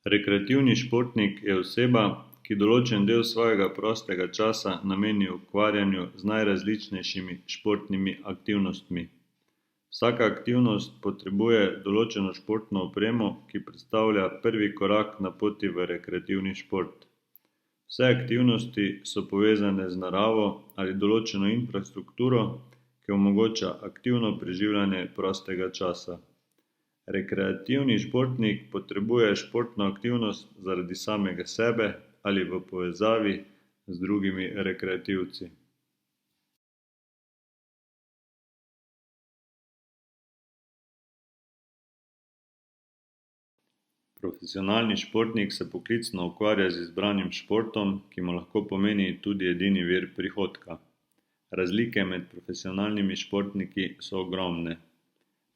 Rekreativni športnik je oseba, ki določen del svojega prostega časa nameni ukvarjanju z najrazličnejšimi športnimi aktivnostmi. Vsaka aktivnost potrebuje določeno športno opremo, ki predstavlja prvi korak na poti v rekreativni šport. Vse aktivnosti so povezane z naravo ali določeno infrastrukturo, ki omogoča aktivno preživljanje prostega časa. Rekreativni športnik potrebuje športno aktivnost zaradi samega sebe ali v povezavi z drugimi rekreativci. Profesionalni športnik se poklicno ukvarja z izbranim športom, ki mu lahko pomeni tudi edini vir prihodka. Razlike med profesionalnimi športniki so ogromne.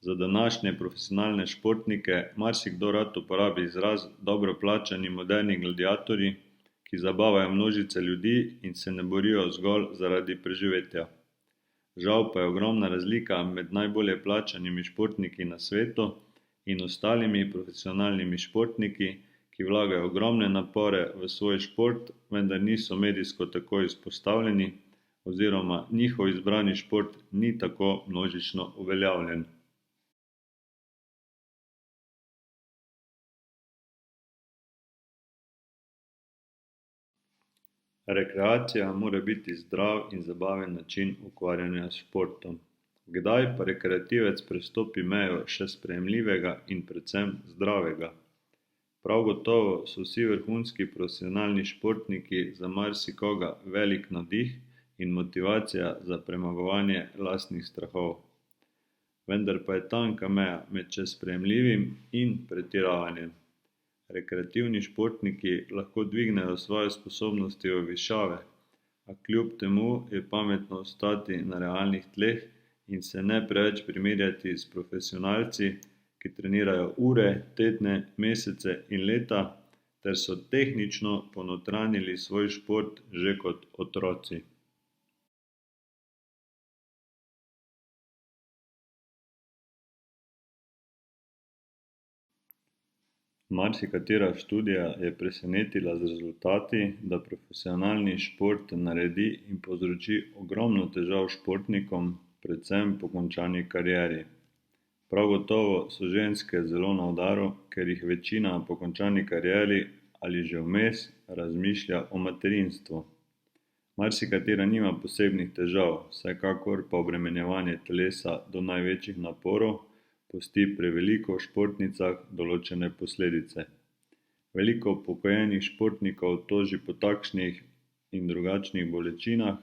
Za današnje profesionalne športnike marsikdo rad uporabi izraz dobro plačani moderni gladiatorji, ki zabavajo množice ljudi in se ne borijo zgolj zaradi preživetja. Žal pa je ogromna razlika med najbolje plačanimi športniki na svetu in ostalimi profesionalnimi športniki, ki vlagajo ogromne napore v svoj šport, vendar niso medijsko tako izpostavljeni oziroma njihov izbrani šport ni tako množično uveljavljen. Rekreacija mora biti zdrav in zabaven način ukvarjanja s športom. Kdaj pa rekreativec prestopi mejo še sprejemljivega in predvsem zdravega? Prav gotovo so vsi vrhunski profesionalni športniki za marsikoga velik navdih in motivacija za premagovanje lastnih strahov. Vendar pa je tanka meja med sprejemljivim in pretiravanjem. Rekreativni športniki lahko dvignejo svoje sposobnosti v višave, a kljub temu je pametno ostati na realnih tleh in se ne preveč primerjati s profesionalci, ki trenirajo ure, tedne, mesece in leta ter so tehnično ponotranjili svoj šport že kot otroci. Marsikatera študija je presenetila z rezultati, da profesionalni šport naredi in povzroči ogromno težav športnikom, predvsem po končani karieri. Prav gotovo so ženske zelo na udaru, ker jih večina po končani karieri ali že vmes razmišlja o materinstvu. Marsikatera nima posebnih težav, vsekakor pa obremenjevanje telesa do največjih naporov pusti pri veliko športnicah določene posledice. Veliko upokojenih športnikov toži po takšnih in drugačnih bolečinah,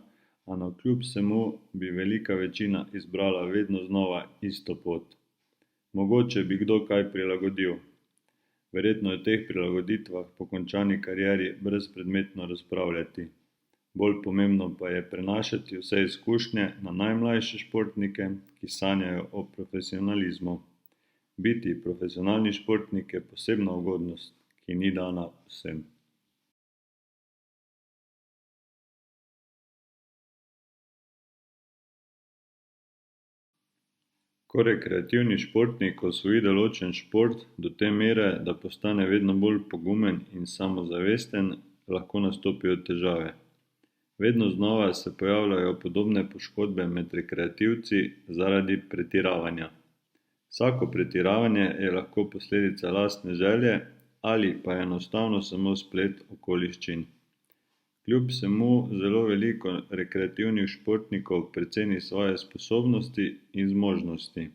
a navkljub vsemu bi velika večina izbrala vedno znova isto pot. Mogoče bi kdo kaj prilagodil. Verjetno je o teh prilagoditvah po končani karieri brezpredmetno razpravljati. Bolj pomembno pa je prenašati vse izkušnje na najmlajše športnike, ki sanjajo o profesionalizmu. Biti profesionalni športnik je posebna ugodnost, ki ni dana vsem. Ko rekreativni športnik osvoji določen šport do te mere, da postane vedno bolj pogumen in samozavesten, lahko nastopijo težave. Vedno znova se pojavljajo podobne poškodbe med rekreativci zaradi pretiravanja. Vsako pretiravanje je lahko posledica lastne želje ali pa je enostavno samo splet okoliščin. Kljub vsemu zelo veliko rekreativnih športnikov preceni svoje sposobnosti in zmožnosti.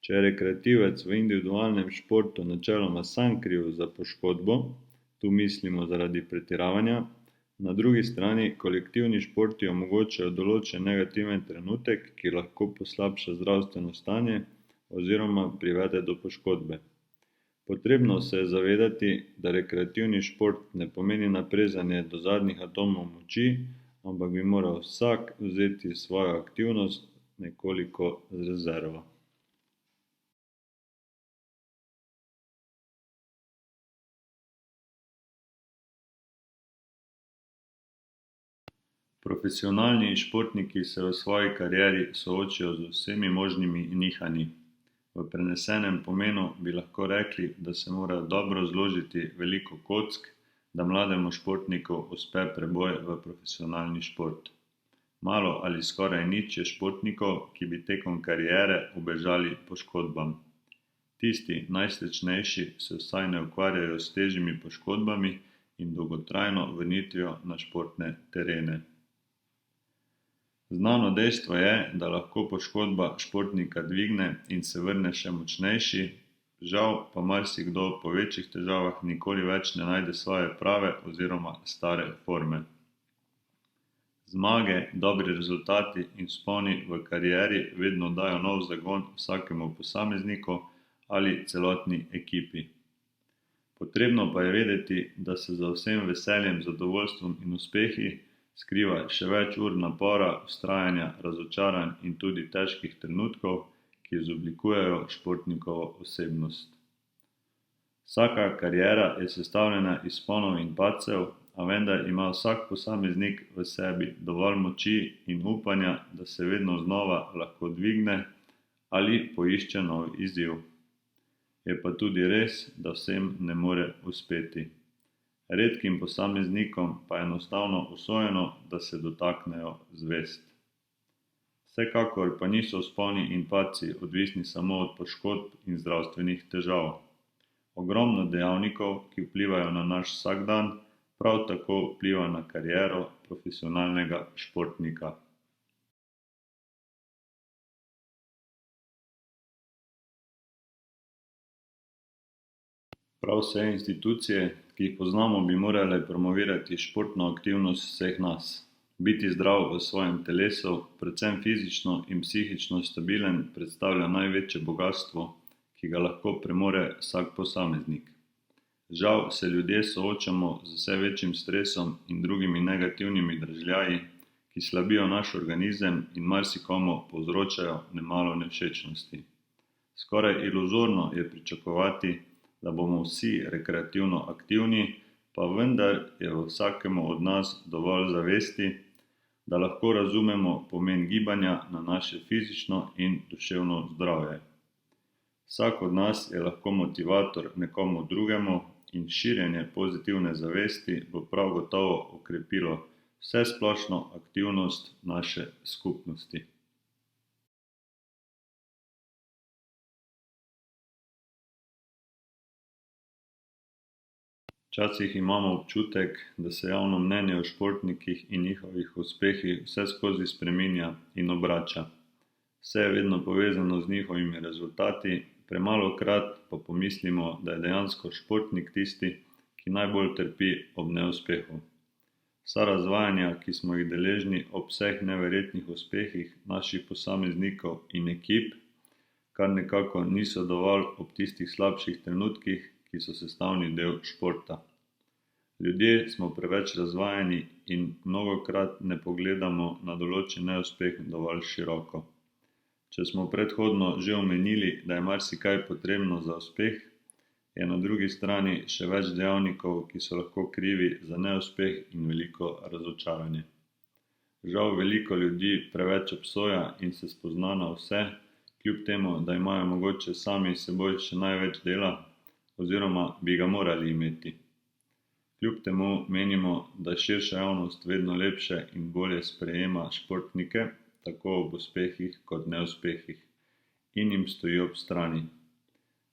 Če je rekreativec v individualnem športu načeloma sam kriv za poškodbo, tu mislimo zaradi pretiravanja, na drugi strani kolektivni športi omogočajo določen negativen trenutek, ki lahko poslabša zdravstveno stanje oziroma privede do poškodbe. Potrebno se je zavedati, da rekreativni šport ne pomeni naprezanje do zadnjih atomov moči, ampak bi moral vsak vzeti svojo aktivnost nekoliko z rezervo. Profesionalni športniki se v svoji karieri soočijo z vsemi možnimi nihanji. V prenesenem pomenu bi lahko rekli, da se mora dobro zložiti veliko kock, da mlademu športniku uspe preboj v profesionalni šport. Malo ali skoraj nič je športnikov, ki bi tekom kariere ubežali poškodbam. Tisti najsrečnejši se vsaj ne ukvarjajo s težjimi poškodbami in dolgotrajno vrnitvijo na športne terene. Znano dejstvo je, da lahko poškodba športnika dvigne in se vrne še močnejši, žal pa marsikdo po večjih težavah nikoli več ne najde svoje prave oziroma stare forme. Zmage, dobri rezultati in vzponi v karieri vedno dajo nov zagon vsakemu posamezniku ali celotni ekipi. Potrebno pa je vedeti, da se za vsem veseljem, zadovoljstvom in uspehi skriva še več ur napora, vztrajanja, razočaranj in tudi težkih trenutkov, ki izoblikujejo športnikovo osebnost. Vsaka kariera je sestavljena iz vzponov in padcev, a vendar ima vsak posameznik v sebi dovolj moči in upanja, da se vedno znova lahko dvigne ali poišče nov izziv. Je pa tudi res, da vsem ne more uspeti. Redkim posameznikom pa je enostavno usojeno, da se dotaknejo zvezd. Vsekakor pa niso vzponi in padci odvisni samo od poškodb in zdravstvenih težav. Ogromno dejavnikov, ki vplivajo na naš vsakdan, prav tako vpliva na kariero profesionalnega športnika. Prav vse institucije, ki jih poznamo, bi morale promovirati športno aktivnost vseh nas. Biti zdrav v svojem telesu, predvsem fizično in psihično stabilen, predstavlja največje bogastvo, ki ga lahko premore vsak posameznik. Žal se ljudje soočamo z vse večjim stresom in drugimi negativnimi dražljaji, ki slabijo naš organizem in marsikomu povzročajo nemalo nevšečnosti. Skoraj iluzorno je pričakovati, da bomo vsi rekreativno aktivni, pa vendar je v vsakemu od nas dovolj zavesti, da lahko razumemo pomen gibanja na naše fizično in duševno zdravje. Vsak od nas je lahko motivator nekomu drugemu in širjenje pozitivne zavesti bo prav gotovo okrepilo vsesplošno aktivnost naše skupnosti. Včasih imamo občutek, da se javno mnenje o športnikih in njihovih uspehih vseskozi spreminja in obrača. Vse je vedno povezano z njihovimi rezultati, premalokrat pa pomislimo, da je dejansko športnik tisti, ki najbolj trpi ob neuspehu. Vsa razvajanja, ki smo jih deležni ob vseh neverjetnih uspehih naših posameznikov in ekip, kar nekako niso dovolj ob tistih slabših trenutkih, ki so sestavni del športa. Ljudje smo preveč razvajeni in mnogokrat ne pogledamo na določen neuspeh dovolj široko. Če smo predhodno že omenili, da je marsikaj potrebno za uspeh, je na drugi strani še več dejavnikov, ki so lahko krivi za neuspeh in veliko razočaranje. Žal veliko ljudi preveč obsoja in se spozna na vse, kljub temu, da imajo mogoče sami s seboj še največ dela, oziroma bi ga morali imeti. Kljub temu menimo, da širša javnost vedno lepše in bolje sprejema športnike, tako ob uspehih kot neuspehih, in jim stoji ob strani.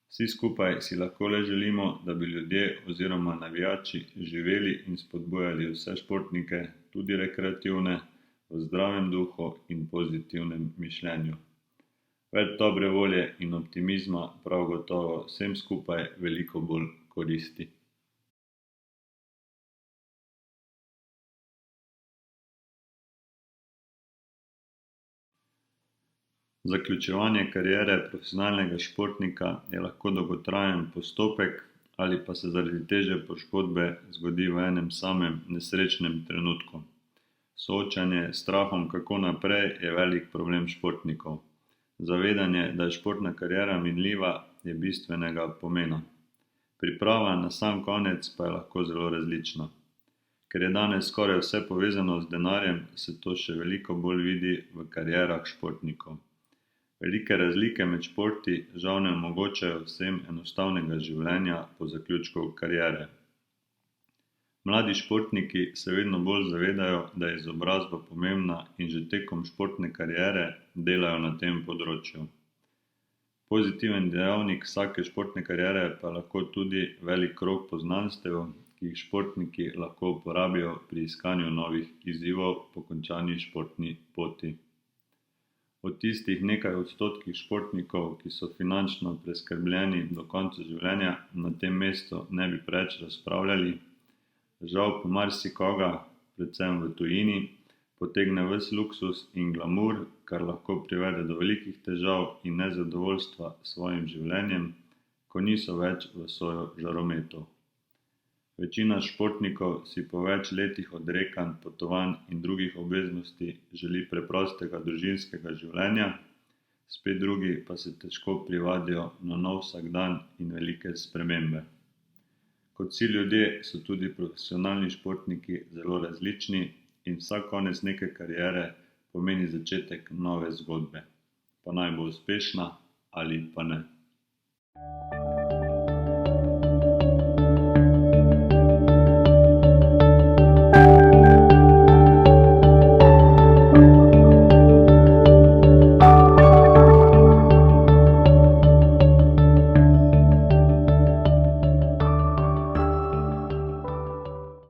Vsi skupaj si lahko le želimo, da bi ljudje oziroma navijači živeli in spodbujali vse športnike, tudi rekreativne, v zdravem duhu in pozitivnem mišljenju. Več dobre volje in optimizma prav gotovo vsem skupaj veliko bolj koristi. Zaključevanje kariere profesionalnega športnika je lahko dolgotrajen postopek ali pa se zaradi težje poškodbe zgodi v enem samem nesrečnem trenutku. Soočanje s strahom, kako naprej, je velik problem športnikov. Zavedanje, da je športna kariera minljiva, je bistvenega pomena. Priprava na sam konec pa je lahko zelo različna. Ker je danes skoraj vse povezano z denarjem, se to še veliko bolj vidi v karierah športnikov. Velike razlike med športi žal ne omogočajo vsem enostavnega življenja po zaključku kariere. Mladi športniki se vedno bolj zavedajo, da je izobrazba pomembna in že tekom športne kariere delajo na tem področju. Pozitiven dejavnik vsake športne kariere pa je lahko tudi velik krog poznanstev, ki jih športniki lahko uporabijo pri iskanju novih izzivov po končani športni poti. O tistih nekaj odstotkih športnikov, ki so finančno preskrbljeni do konca življenja, na tem mestu ne bi preveč razpravljali. Žal pa marsikoga, predvsem v tujini, potegne ves luksuz in glamur, kar lahko privede do velikih težav in nezadovoljstva s svojim življenjem, ko niso več v svojo žarometu. Večina športnikov si po več letih odrekanj, potovanj in drugih obveznosti želi preprostega družinskega življenja, spet drugi pa se težko privadijo na nov vsakdan in velike spremembe. Kot vsi ljudje so tudi profesionalni športniki zelo različni in vsak konec neke kariere pomeni začetek nove zgodbe, pa naj bo uspešna ali pa ne.